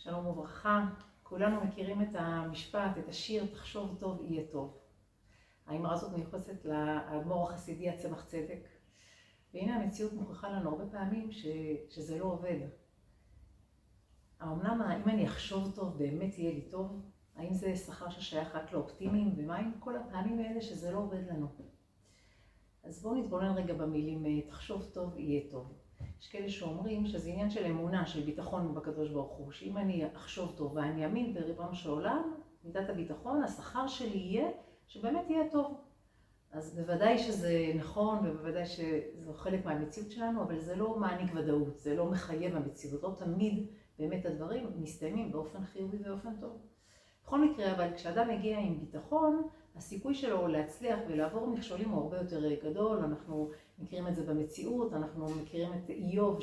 שלום וברכה, כולנו מכירים את המשפט, את השיר, תחשוב טוב יהיה טוב. האמרה הזאת מיוחסת לאדמו"ר החסידי הצמח צדק. והנה המציאות מוכיחה לנו הרבה פעמים שזה לא עובד. האמנם אם אני אחשוב טוב באמת יהיה לי טוב? האם זה שכר ששייך רק לאופטימיים? ומה עם כל הפעמים האלה שזה לא עובד לנו? אז בואו נתבונן רגע במילים תחשוב טוב יהיה טוב. יש כאלה שאומרים שזה עניין של אמונה, של ביטחון בקדוש ברוך הוא, שאם אני אחשוב טוב ואני אמין בריבונו של עולם, מידת הביטחון, השכר שלי יהיה שבאמת יהיה טוב. אז בוודאי שזה נכון ובוודאי שזה חלק מהמציאות שלנו, אבל זה לא מעניק ודאות, זה לא מחייב המציאות, לא תמיד באמת הדברים מסתיימים באופן חיובי ובאופן טוב. בכל מקרה, אבל כשאדם מגיע עם ביטחון, הסיכוי שלו להצליח ולעבור מכשולים הוא הרבה יותר גדול. אנחנו מכירים את זה במציאות, אנחנו מכירים את איוב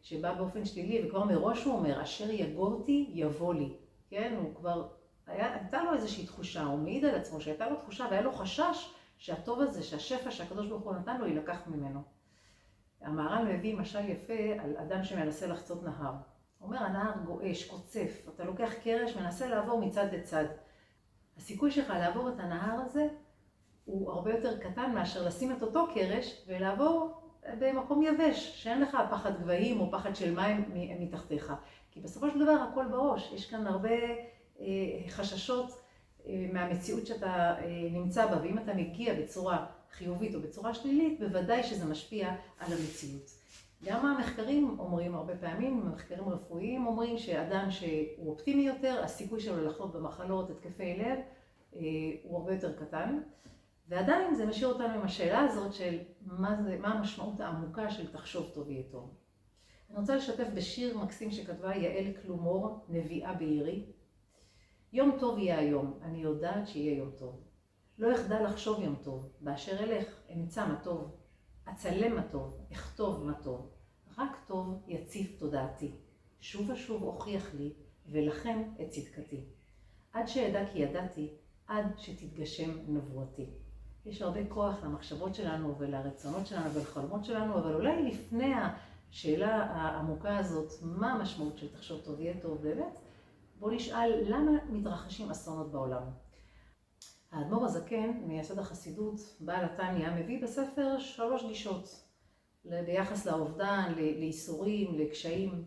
שבא באופן שלילי, וכבר מראש הוא אומר, אשר יגורתי יבוא לי. כן, הוא כבר, הייתה לו איזושהי תחושה, הוא מעיד על עצמו שהייתה לו תחושה והיה לו חשש שהטוב הזה, שהשפע שהקדוש ברוך הוא נתן לו, יילקח ממנו. המהר"ל מביא משל יפה על אדם שמנסה לחצות נהר. הוא אומר, הנהר גועש, קוצף, אתה לוקח קרש, מנסה לעבור מצד לצד. הסיכוי שלך לעבור את הנהר הזה הוא הרבה יותר קטן מאשר לשים את אותו קרש ולעבור במקום יבש, שאין לך פחד גבהים או פחד של מים מתחתיך. כי בסופו של דבר הכל בראש, יש כאן הרבה חששות מהמציאות שאתה נמצא בה, ואם אתה מגיע בצורה חיובית או בצורה שלילית, בוודאי שזה משפיע על המציאות. גם המחקרים אומרים הרבה פעמים, המחקרים רפואיים אומרים שאדם שהוא אופטימי יותר, הסיכוי שלו לחלות במחלות, התקפי לב, הוא הרבה יותר קטן. ועדיין זה משאיר אותנו עם השאלה הזאת של מה המשמעות העמוקה של תחשוב טוב יהיה טוב. אני רוצה לשתף בשיר מקסים שכתבה יעל קלומור, נביאה בעירי. יום טוב יהיה היום, אני יודעת שיהיה יום טוב. לא אחדל לחשוב יום טוב, באשר אלך אמצא מה טוב. אצלם מה טוב, אכתוב מה טוב. רק טוב יציף תודעתי. שוב ושוב הוכיח לי, ולכן את צדקתי. עד שידע כי ידעתי, עד שתתגשם נבואתי. יש הרבה כוח למחשבות שלנו ולרצונות שלנו ולחלומות שלנו, אבל אולי לפני השאלה העמוקה הזאת, מה המשמעות של תחשוב טוב יהיה טוב באמת, בוא נשאל למה מתרחשים אסונות בעולם. האדמו"ר הזקן, מייסד החסידות, בעל התניא, מביא בספר 3 גישות ביחס לאובדן, לאיסורים, לקשיים.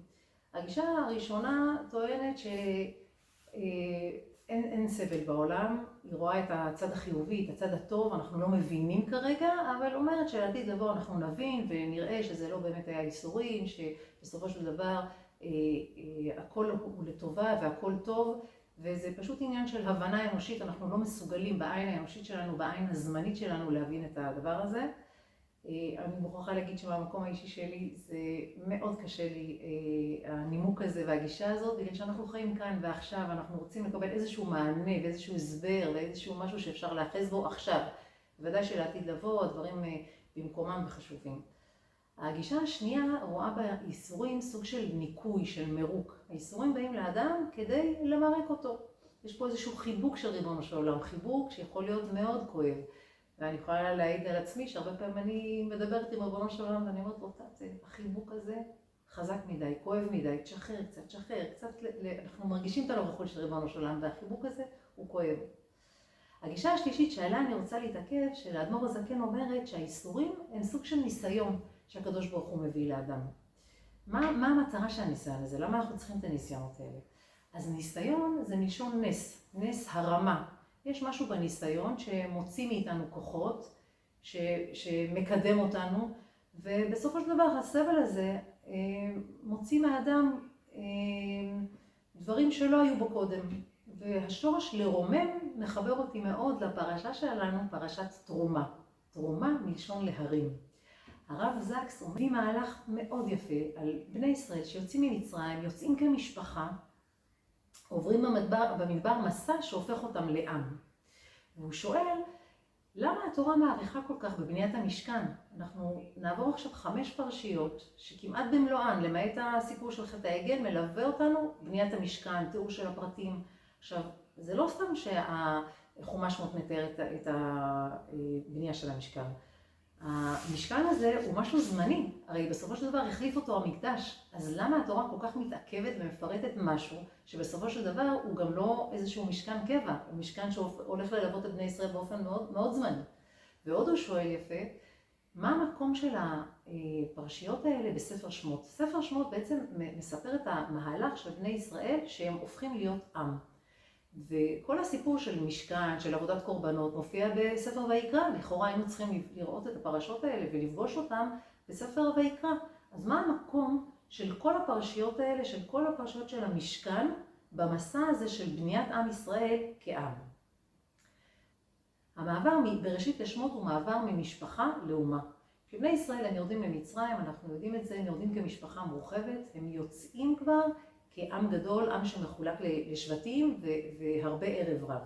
הגישה הראשונה טוענת שאין סבל בעולם, היא רואה את הצד החיובי, את הצד הטוב, אנחנו לא מבינים כרגע, אבל אומרת שלעתיד לבוא אנחנו נבין ונראה שזה לא באמת היה איסורים, שבסופו של דבר הכל הוא לטובה והכל טוב, וזה פשוט עניין של הבנה אנושית, אנחנו לא מסוגלים בעין האנושית שלנו, בעין הזמנית שלנו להבין את הדבר הזה. אני מוכרחה להגיד שבמקום האישי שלי זה מאוד קשה לי הנימוק הזה והגישה הזאת, בגלל שאנחנו חיים כאן ועכשיו, אנחנו רוצים לקבל איזשהו מענה ואיזשהו הסבר ואיזשהו משהו שאפשר להאחז בו עכשיו. בוודאי שלעתיד לבוא, הדברים במקומם וחשובים. הגישה השנייה רואה באיסורים סוג של ניקוי, של מרוק. האיסורים באים לאדם כדי למרק אותו. יש פה איזשהו חיבוק של ריבונו של עולם, חיבוק שיכול להיות מאוד כואב. ואני יכולה להעיד על עצמי שהרבה פעמים אני מדברת עם ריבונו של עולם ואני אומרת לו, החיבוק הזה חזק מדי, כואב מדי, תשחרר קצת, אנחנו מרגישים את הנוכחות של ריבונו של עולם והחיבוק הזה הוא כואב. הגישה השלישית שעליה אני רוצה להתעכב, שלאדמו"ר הזקן אומרת שהאיסורים הם סוג של ניסיון שהקדוש ברוך הוא מביא לאדם. מה המטרה של הניסיון הזה? למה אנחנו צריכים את הניסיונות האלה? אז ניסיון זה מלשון נס, נס הרמה. יש משהו בניסיון שמוציא מאיתנו כוחות, שמקדם אותנו, ובסופו של דבר הסבל הזה מוציא מהאדם דברים שלא היו בו קודם. והשורש לרומם מחבר אותי מאוד לפרשה שלנו, פרשת תרומה. תרומה מלשון להרים. הרב זקס מביא מהלך מאוד יפה על בני ישראל שיוצאים ממצרים, יוצאים כמשפחה, עוברים במדבר מסע שהופך אותם לעם. והוא שואל, למה התורה מעריכה כל כך בבניית המשכן? אנחנו נעבור עכשיו 5 פרשיות שכמעט במלואן, למעט הסיפור של חטא העגל, מלווה אותנו בניית המשכן, תיאור של הפרטים. עכשיו, זה לא סתם שהחומש מתאר את הבנייה של המשכן. המשכן הזה הוא משהו זמני, הרי בסופו של דבר החליף אותו המקדש, אז למה התורה כל כך מתעכבת ומפרטת משהו שבסופו של דבר הוא גם לא איזשהו משכן קבע, הוא משכן שהולך ללוות את בני ישראל באופן מאוד, מאוד זמני. ועוד הוא שואל יפה, מה המקום של הפרשיות האלה בספר שמות? ספר שמות בעצם מספר את המהלך של בני ישראל שהם הופכים להיות עם. וכל הסיפור של משכן, של עבודת קורבנות, מופיע בספר ויקרא. לכאורה היינו צריכים לראות את הפרשות האלה ולפגוש אותם בספר ויקרא. אז מה המקום של כל הפרשיות האלה, של כל הפרשיות של המשכן, במסע הזה של בניית עם ישראל כעם? המעבר בראשית לשמות הוא מעבר ממשפחה לאומה. כשבני ישראל הם יורדים למצרים, אנחנו יודעים את זה, הם יורדים כמשפחה מורחבת, הם יוצאים כבר כעם גדול, עם שמחולק לשבטים והרבה ערב רב.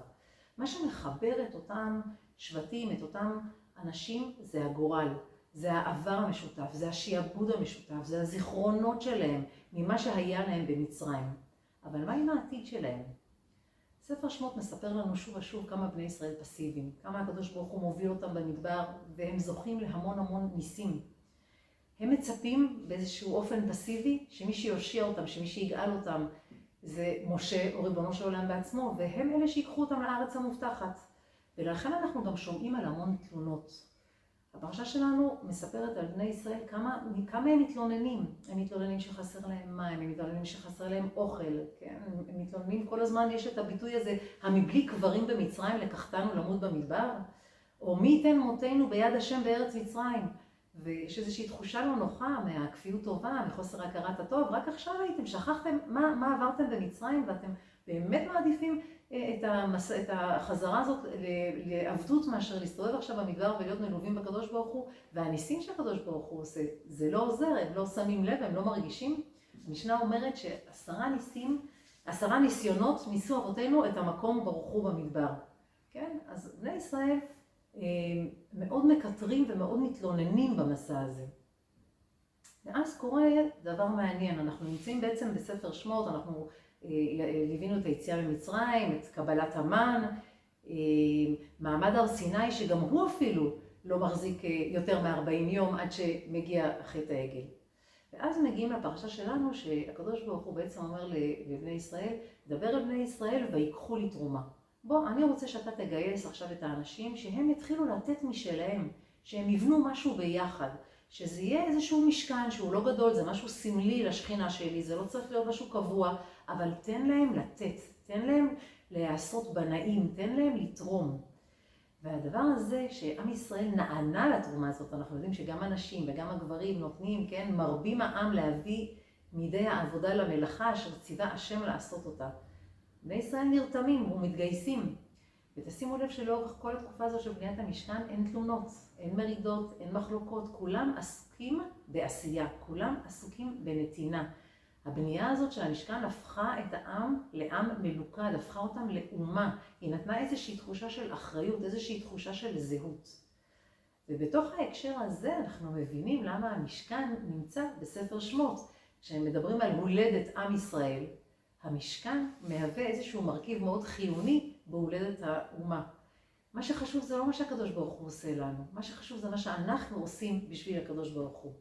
מה שמחבר את אותם שבטים, את אותם אנשים, זה הגורל, זה העבר המשותף, זה השיעבוד המשותף, זה הזיכרונות שלהם ממה שהיה להם במצרים. אבל מה עם העתיד שלהם? ספר שמות מספר לנו שוב ושוב כמה בני ישראל פסיביים, כמה הקדוש ברוך הוא מוביל אותם במדבר, והם זוכים להמון המון ניסים. הם מצפים באיזשהו אופן פסיבי שמי שיושיע אותם, שמי שיגאל אותם, זה משה או ריבונו של עולם בעצמו, והם אלה שיקחו אותם לארץ המובטחת. ולכן אנחנו גם שומעים על המון תלונות. הפרשה שלנו מספרת על בני ישראל כמה הם מתלוננים. הם מתלוננים שחסר להם מים, הם מתלוננים שחסר להם אוכל, כן? הם מתלוננים כל הזמן, יש את הביטוי הזה, המבלי קברים במצרים לקחתנו למות במדבר, או מי ייתן מותנו ביד השם בארץ מצרים. ויש איזושהי תחושה לא נוחה מהכפיות טובה, מחוסר הכרת הטוב. רק עכשיו שכחתם מה עברתם במצרים, ואתם באמת מעדיפים את החזרה הזאת לעבדות מאשר להסתובב עכשיו במדבר ולהיות מלווים בקדוש ברוך הוא. והניסים שהקדוש ברוך הוא עושה, זה לא עוזר, הם לא שמים לב, הם לא מרגישים. המשנה אומרת ש10 ניסיונות ניסו אבותינו את המקום ברוך הוא במדבר. כן? אז בני ישראל מאוד מקטרים ומאוד מתלוננים במסע הזה. ואז קורה דבר מעניין, אנחנו נמצאים בעצם בספר שמות, אנחנו ליווינו את היציאה ממצרים, את קבלת המן, מעמד הר סיני שגם הוא אפילו לא מחזיק יותר מ40 יום עד שמגיע חטא העגל. ואז מגיעים לפרשה שלנו שהקדוש ברוך הוא בעצם אומר לבני ישראל, דבר אל בני ישראל ויקחו לי תרומה. בוא, אני רוצה שאתה תגייס עכשיו את האנשים שהם יתחילו לתת משלהם, שהם יבנו משהו ביחד, שזה יהיה איזשהו משכן שהוא לא גדול, זה משהו סמלי לשכינה שלי, זה לא צריך להיות משהו קבוע, אבל תן להם לתת, תן להם לעשות בנאים, תן להם לתרום. והדבר הזה שעם ישראל נענה לתרומה הזאת, אנחנו יודעים שגם הנשים וגם הגברים נותנים, כן, מרבים העם להביא מידי העבודה למלאכה אשר ציווה השם לעשות אותה. בני ישראל נרתמים ומתגייסים. ותשימו לב שלאורך כל התקופה הזו של בניית המשכן אין תלונות, אין מרידות, אין מחלוקות, כולם עסוקים בעשייה, כולם עסוקים בנתינה. הבנייה הזאת של המשכן הפכה את העם לעם מלוכד, הפכה אותם לאומה. היא נתנה איזושהי תחושה של אחריות, איזושהי תחושה של זהות. ובתוך ההקשר הזה אנחנו מבינים למה המשכן נמצא בספר שמות. כשהם מדברים על הולדת עם ישראל, המשכן מהווה איזשהו מרכיב מאוד חיוני בהולדת האומה. מה שחשוב זה לא מה שהקדוש ברוך הוא עושה לנו, מה שחשוב זה מה שאנחנו עושים בשביל הקדוש ברוך הוא.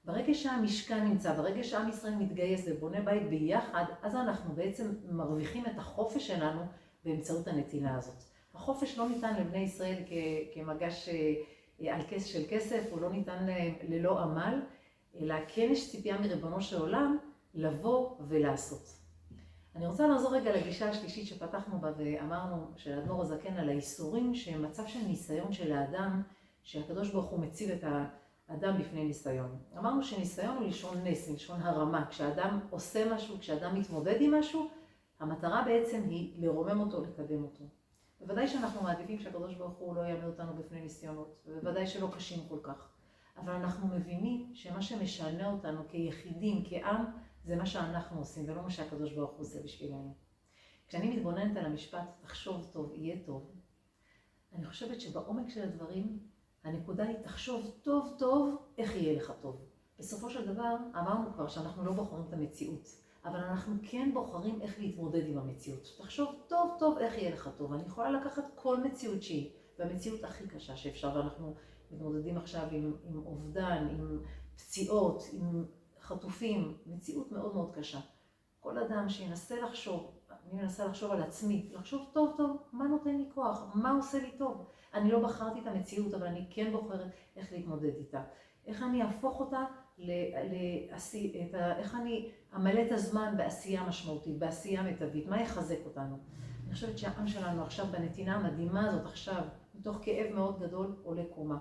ברגע שהמשכן נמצא, ברגע שעם ישראל מתגייס ובונה בית ביחד, אז אנחנו בעצם מרוויחים את החופש שלנו באמצעות הנתינה הזאת. החופש לא ניתן לבני ישראל כמגש של כסף, הוא לא ניתן ללא עמל, אלא כן יש ציפייה מריבונו של עולם לבוא ולעשות. אני רוצה לחזור רגע לגישה השלישית שפתחנו בה ואמרנו של אדמו"ר הזקן על האיסורים שהם מצב של ניסיון של האדם, שהקדוש ברוך הוא מציב את האדם בפני ניסיון. אמרנו שניסיון הוא לשון נס, לשון הרמה. כשאדם עושה משהו, כשאדם מתמודד עם משהו, המטרה בעצם היא לרומם אותו, לקדם אותו. בוודאי שאנחנו מעדיפים שהקדוש ברוך הוא לא יעמיד אותנו בפני ניסיונות, ובוודאי שלא קשים כל כך. אבל אנחנו מבינים שמה שמשנה אותנו כיחידים, כעם, זה מה שאנחנו עושים, ולא מה שהקדוש ברוך הוא עושה בשבילנו. כשאני מתבוננת על המשפט, תחשוב טוב, יהיה טוב, אני חושבת שבעומק של הדברים, הנקודה היא תחשוב טוב טוב, איך יהיה לך טוב. בסופו של דבר, אמרנו כבר שאנחנו לא בוחרים את המציאות, אבל אנחנו כן בוחרים איך להתמודד עם המציאות. תחשוב טוב טוב, איך יהיה לך טוב. אני יכולה לקחת כל מציאות שהיא, והמציאות הכי קשה שאפשר, ואנחנו מתמודדים עכשיו עם אובדן, עם פציעות, עם חטופים, מציאות מאוד מאוד קשה. כל אדם שינסה לחשוב, אני מנסה לחשוב על עצמי, לחשוב טוב טוב, מה נותן לי כוח, מה עושה לי טוב. אני לא בחרתי את המציאות, אבל אני כן בוחרת איך להתמודד איתה. איך אני אהפוך אותה, איך אני אמלא את הזמן בעשייה משמעותית, בעשייה מיטבית, מה יחזק אותנו. אני חושבת שהעם שלנו עכשיו בנתינה המדהימה הזאת עכשיו, מתוך כאב מאוד גדול, עולה קומה.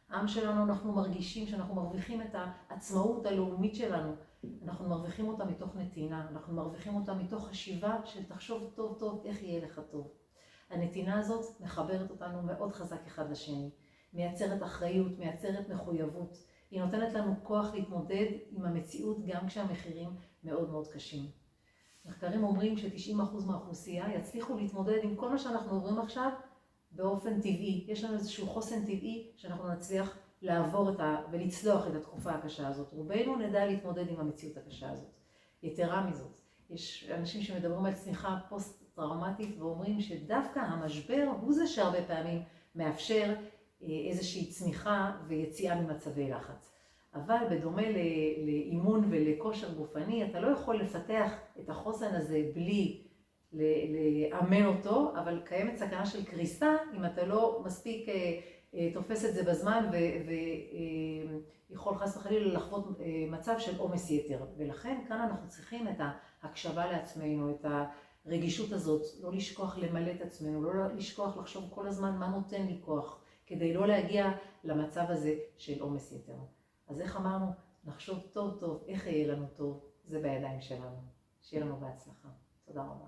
העם שלנו, אנחנו מרגישים שאנחנו מרוויחים את העצמאות הלאומית שלנו. אנחנו מרוויחים אותה מתוך נתינה, אנחנו מרוויחים אותה מתוך חשיבה של תחשוב טוב טוב איך יהיה לך טוב. הנתינה הזאת מחברת אותנו מאוד חזק אחד לשני, מייצרת אחריות, מייצרת מחויבות. היא נותנת לנו כוח להתמודד עם המציאות גם כשהמחירים מאוד מאוד קשים. מחקרים אומרים ש90% מהאוכלוסייה יצליחו להתמודד עם כל מה שאנחנו עוברים עכשיו באופן טבעי. יש לנו איזשהו חוסן טבעי שאנחנו נצליח לעבור ולצלוח את התקופה הקשה הזאת. רובנו נדע להתמודד עם המציאות הקשה הזאת. יתרה מזאת, יש אנשים שמדברים על צמיחה פוסט-טראומטית ואומרים שדווקא המשבר הוא זה שהרבה פעמים מאפשר איזושהי צמיחה ויציאה ממצבי לחץ. אבל בדומה לאימון ולכושר גופני, אתה לא יכול לפתח את החוסן הזה בלי לאמן אותו, אבל קיימת סכנה של קריסה אם אתה לא מספיק תופס את זה בזמן ויכול חס וחלילה לחוות מצב של עומס יתר. ולכן כאן אנחנו צריכים את ההקשבה לעצמנו, את הרגישות הזאת, לא לשכוח למלא את עצמנו, לא לשכוח לחשוב כל הזמן מה נותן לי כוח, כדי לא להגיע למצב הזה של עומס יתר. אז איך אמרנו? נחשוב טוב טוב, איך יהיה לנו טוב, זה בידיים שלנו. שיהיה לנו בהצלחה. תודה רבה.